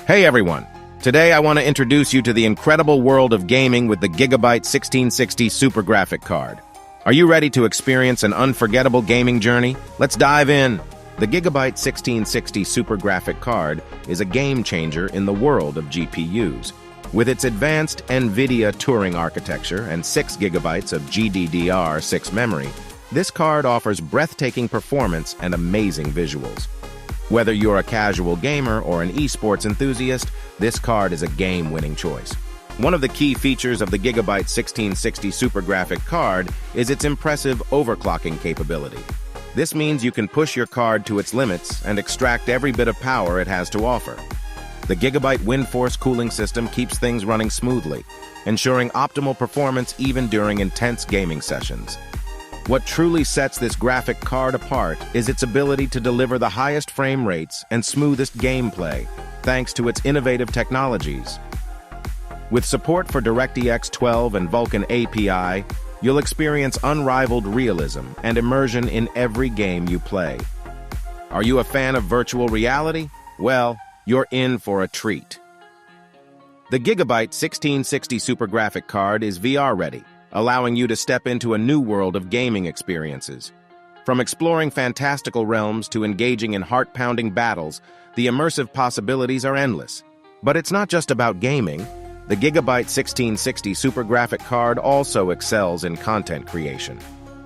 Hey everyone! Today I want to introduce you to the incredible world of gaming with the Gigabyte 1660 Super Graphic Card. Are you ready to experience an unforgettable gaming journey? Let's dive in! The Gigabyte 1660 Super Graphic Card is a game changer in the world of GPUs. With its advanced NVIDIA Turing architecture and 6 GB of GDDR6 memory, this card offers breathtaking performance and amazing visuals. Whether you're a casual gamer or an esports enthusiast, this card is a game-winning choice. One of the key features of the Gigabyte 1660 Super Graphic Card is its impressive overclocking capability. This means you can push your card to its limits and extract every bit of power it has to offer. The Gigabyte WindForce cooling system keeps things running smoothly, ensuring optimal performance even during intense gaming sessions. What truly sets this graphic card apart is its ability to deliver the highest frame rates and smoothest gameplay, thanks to its innovative technologies. With support for DirectX 12 and Vulkan API, you'll experience unrivaled realism and immersion in every game you play. Are you a fan of virtual reality? Well, you're in for a treat. The Gigabyte 1660 Super Graphic Card is VR-ready, allowing you to step into a new world of gaming experiences. From exploring fantastical realms to engaging in heart-pounding battles, the immersive possibilities are endless. But it's not just about gaming. The Gigabyte 1660 Super Graphic Card also excels in content creation.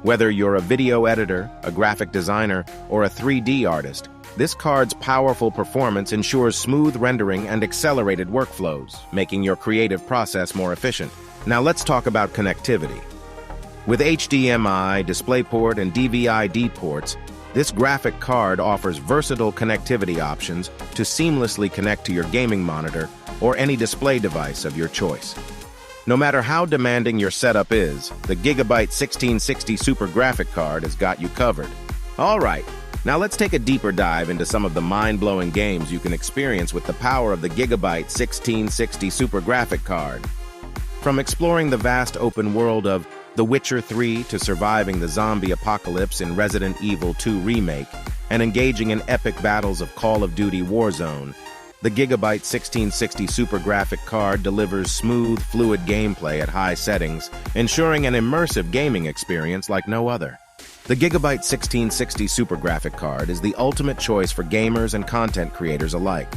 Whether you're a video editor, a graphic designer, or a 3D artist, this card's powerful performance ensures smooth rendering and accelerated workflows, making your creative process more efficient. Now let's talk about connectivity. With HDMI, DisplayPort, and DVI-D ports, this graphic card offers versatile connectivity options to seamlessly connect to your gaming monitor or any display device of your choice. No matter how demanding your setup is, the Gigabyte 1660 Super Graphic Card has got you covered. All right, now let's take a deeper dive into some of the mind-blowing games you can experience with the power of the Gigabyte 1660 Super Graphic Card. From exploring the vast open world of The Witcher 3 to surviving the zombie apocalypse in Resident Evil 2 Remake and engaging in epic battles of Call of Duty Warzone, the Gigabyte 1660 Super Graphic Card delivers smooth, fluid gameplay at high settings, ensuring an immersive gaming experience like no other. The Gigabyte 1660 Super Graphic Card is the ultimate choice for gamers and content creators alike.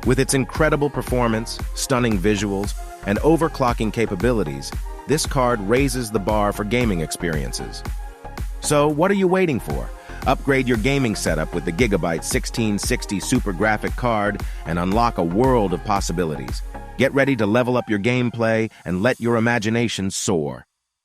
With its incredible performance, stunning visuals, and overclocking capabilities, this card raises the bar for gaming experiences. So, what are you waiting for? Upgrade your gaming setup with the Gigabyte 1660 Super Graphic Card and unlock a world of possibilities. Get ready to level up your gameplay and let your imagination soar.